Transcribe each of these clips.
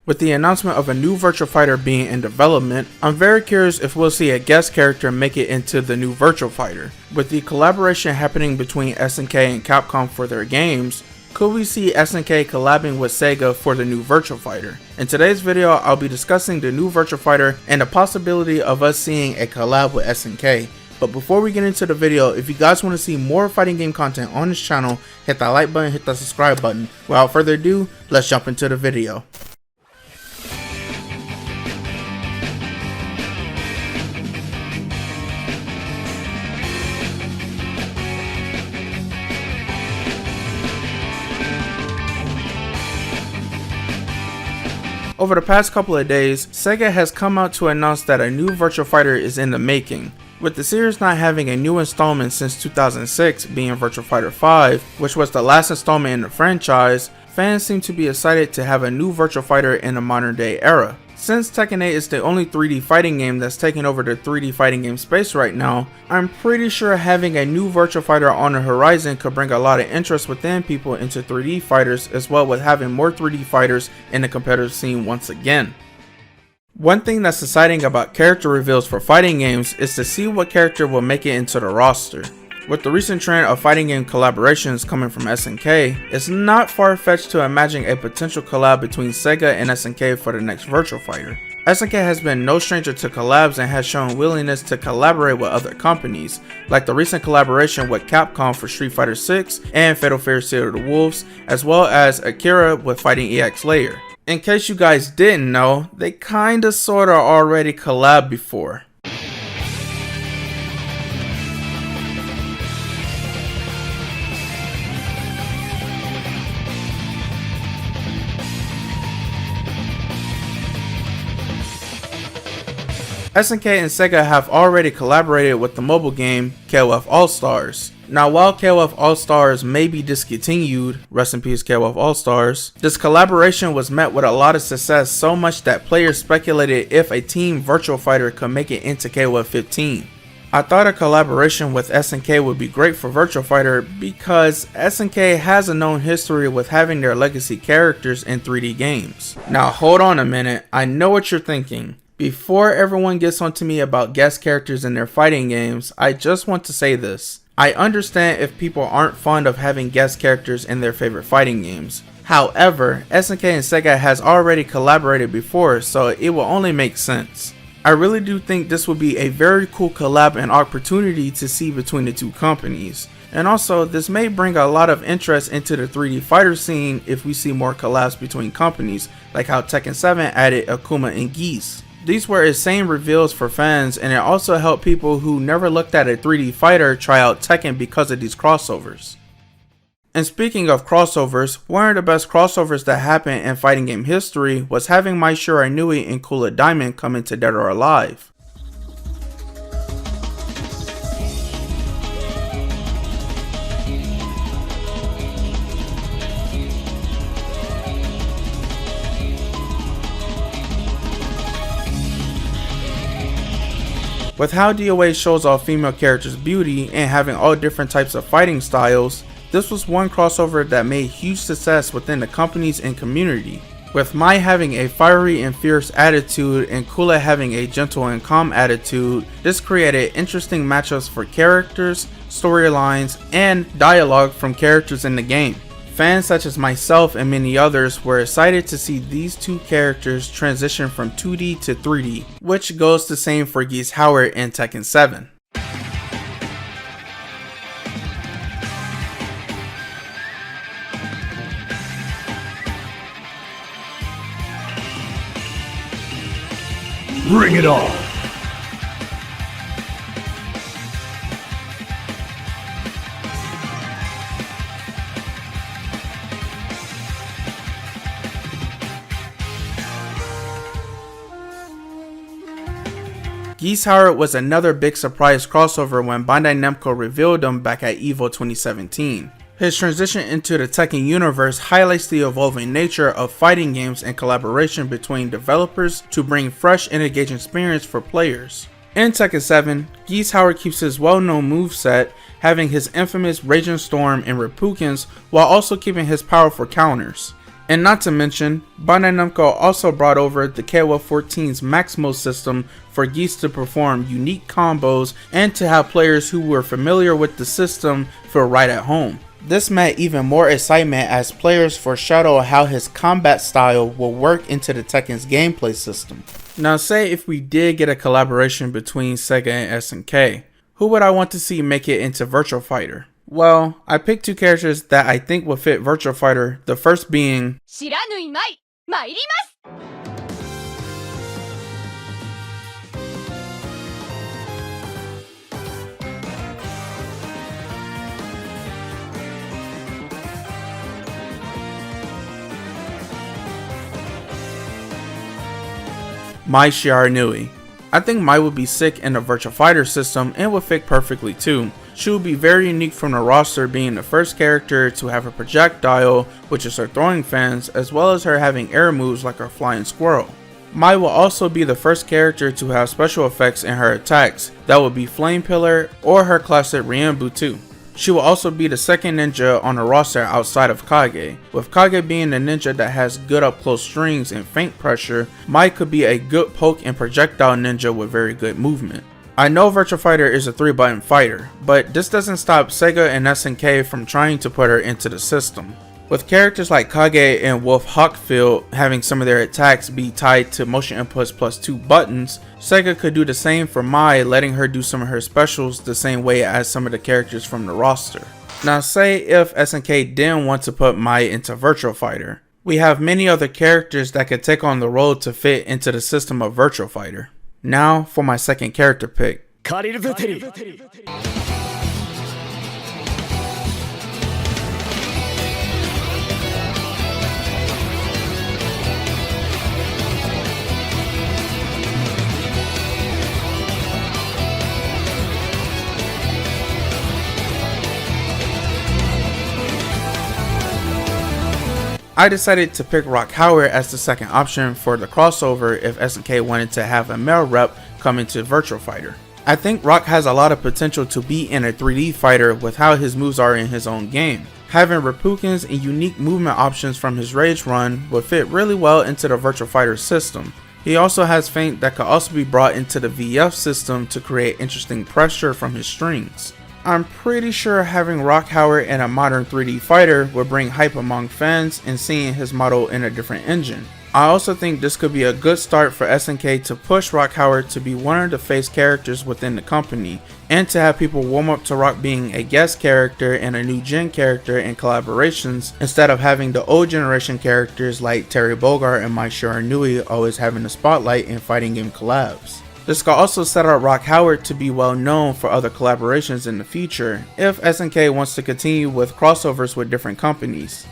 With the announcement of a new Virtua Fighter being in development, I'm very curious if we'll see a guest character make it into the new Virtua Fighter. With the collaboration happening between SNK and Capcom for their games, could we see SNK collabing with Sega for the new Virtua Fighter? In today's video, I'll be discussing the new Virtua Fighter and the possibility of us seeing a collab with SNK. But before we get into the video, if you guys want to see more fighting game content on this channel, hit that like button, hit that subscribe button. Without further ado, let's jump into the video. Over the past couple of days, Sega has come out to announce that a new Virtua Fighter is in the making. With the series not having a new installment since 2006, being Virtua Fighter 5, which was the last installment in the franchise, fans seem to be excited to have a new Virtua Fighter in the modern day era. Since Tekken 8 is the only 3D fighting game that's taking over the 3D fighting game space right now, I'm pretty sure having a new Virtua Fighter on the horizon could bring a lot of interest within people into 3D fighters, as well with having more 3D fighters in the competitive scene once again. One thing that's exciting about character reveals for fighting games is to see what character will make it into the roster. With the recent trend of fighting game collaborations coming from SNK, it's not far-fetched to imagine a potential collab between Sega and SNK for the next Virtua Fighter. SNK has been no stranger to collabs and has shown willingness to collaborate with other companies, like the recent collaboration with Capcom for Street Fighter 6 and Fatal Fury Series of the Wolves, as well as Akira with Fighting EX Layer. In case you guys didn't know, they kinda sorta already collabed before. SNK and Sega have already collaborated with the mobile game KOF All Stars. Now, while KOF All Stars may be discontinued, rest in peace KOF All Stars, this collaboration was met with a lot of success, so much that players speculated if a team Virtua Fighter could make it into KOF 15. I thought a collaboration with SNK would be great for Virtua Fighter because SNK has a known history with having their legacy characters in 3D games. Now hold on a minute, I know what you're thinking. Before everyone gets onto me about guest characters in their fighting games, I just want to say this. I understand if people aren't fond of having guest characters in their favorite fighting games. However, SNK and Sega has already collaborated before, so it will only make sense. I really do think this would be a very cool collab and opportunity to see between the two companies. And also, this may bring a lot of interest into the 3D fighter scene if we see more collabs between companies, like how Tekken 7 added Akuma and Geese. These were insane reveals for fans, and it also helped people who never looked at a 3D fighter try out Tekken because of these crossovers. And speaking of crossovers, one of the best crossovers that happened in fighting game history was having Mai Shiranui and Kula Diamond come into Dead or Alive. With how DOA shows off female characters' beauty and having all different types of fighting styles, this was one crossover that made huge success within the companies and community. With Mai having a fiery and fierce attitude and Kula having a gentle and calm attitude, this created interesting matchups for characters, storylines, and dialogue from characters in the game. Fans such as myself and many others were excited to see these two characters transition from 2D to 3D, which goes the same for Geese Howard in Tekken 7. Bring it on! Geese Howard was another big surprise crossover when Bandai Namco revealed him back at EVO 2017. His transition into the Tekken universe highlights the evolving nature of fighting games and collaboration between developers to bring fresh and engaging experience for players. In Tekken 7, Geese Howard keeps his well-known moveset, having his infamous Raging Storm and Repukens while also keeping his powerful counters. And not to mention, Bandai Namco also brought over the KOF 14's Maximo system for Geese to perform unique combos and to have players who were familiar with the system feel right at home. This meant even more excitement as players foreshadow how his combat style will work into the Tekken's gameplay system. Now say if we did get a collaboration between Sega and SNK, who would I want to see make it into Virtua Fighter? Well, I picked two characters that I think would fit Virtua Fighter, the first being Mai Shiranui. I think Mai would be sick in the Virtua Fighter system and would fit perfectly too. She would be very unique from the roster, being the first character to have a projectile, which is her throwing fans, as well as her having air moves like her flying squirrel. Mai will also be the first character to have special effects in her attacks, that would be Flame Pillar or her classic Rienbu too. She will also be the second ninja on the roster outside of Kage. With Kage being the ninja that has good up close strings and feint pressure, Mai could be a good poke and projectile ninja with very good movement. I know Virtua Fighter is a 3-button fighter, but this doesn't stop Sega and SNK from trying to put her into the system. With characters like Kage and Wolf Hawkfield having some of their attacks be tied to motion inputs plus 2 buttons, Sega could do the same for Mai, letting her do some of her specials the same way as some of the characters from the roster. Now say if SNK didn't want to put Mai into Virtua Fighter, we have many other characters that could take on the role to fit into the system of Virtua Fighter. Now for my second character pick. I decided to pick Rock Howard as the second option for the crossover if SNK wanted to have a male rep come into Virtua Fighter. I think Rock has a lot of potential to be in a 3D fighter with how his moves are in his own game. Having Repukens and unique movement options from his Rage run would fit really well into the Virtua Fighter system. He also has feint that could also be brought into the VF system to create interesting pressure from his strings. I'm pretty sure having Rock Howard in a modern 3D fighter would bring hype among fans and seeing his model in a different engine. I also think this could be a good start for SNK to push Rock Howard to be one of the face characters within the company, and to have people warm up to Rock being a guest character and a new gen character in collaborations, instead of having the old generation characters like Terry Bogard and Mai Shiranui always having the spotlight in fighting game collabs. This could also set up Rock Howard to be well known for other collaborations in the future, if SNK wants to continue with crossovers with different companies.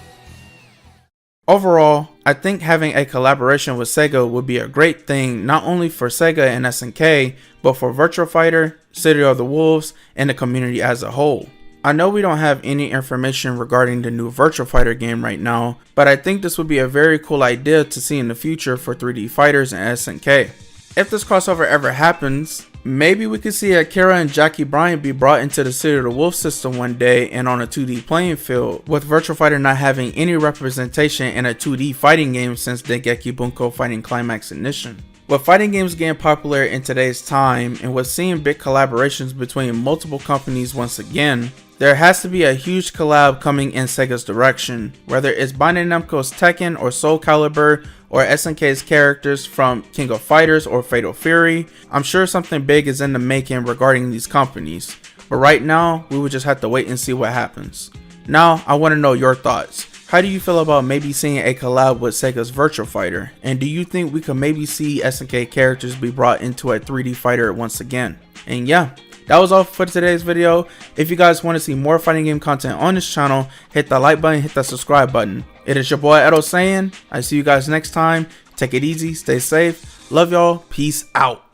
Overall, I think having a collaboration with Sega would be a great thing not only for Sega and SNK, but for Virtua Fighter, City of the Wolves, and the community as a whole. I know we don't have any information regarding the new Virtua Fighter game right now, but I think this would be a very cool idea to see in the future for 3D fighters and SNK. If this crossover ever happens, maybe we could see Akira and Jackie Bryant be brought into the City of the Wolf system one day and on a 2D playing field, with Virtua Fighter not having any representation in a 2D fighting game since Dengeki Bunko Fighting Climax Ignition. With fighting games getting popular in today's time, and with seeing big collaborations between multiple companies once again, there has to be a huge collab coming in Sega's direction, whether it's Bandai Namco's Tekken or Soul Calibur, or SNK's characters from King of Fighters or Fatal Fury. I'm sure something big is in the making regarding these companies, but right now we would just have to wait and see what happens. Now I want to know your thoughts. How do you feel about maybe seeing a collab with Sega's Virtua Fighter, and do you think we could maybe see SNK characters be brought into a 3D fighter once again? And yeah, that was all for today's video. If you guys want to see more fighting game content on this channel, hit that like button, hit that subscribe button. It is your boy EdoSaiyan. I see you guys next time. Take it easy, stay safe. Love y'all. Peace out.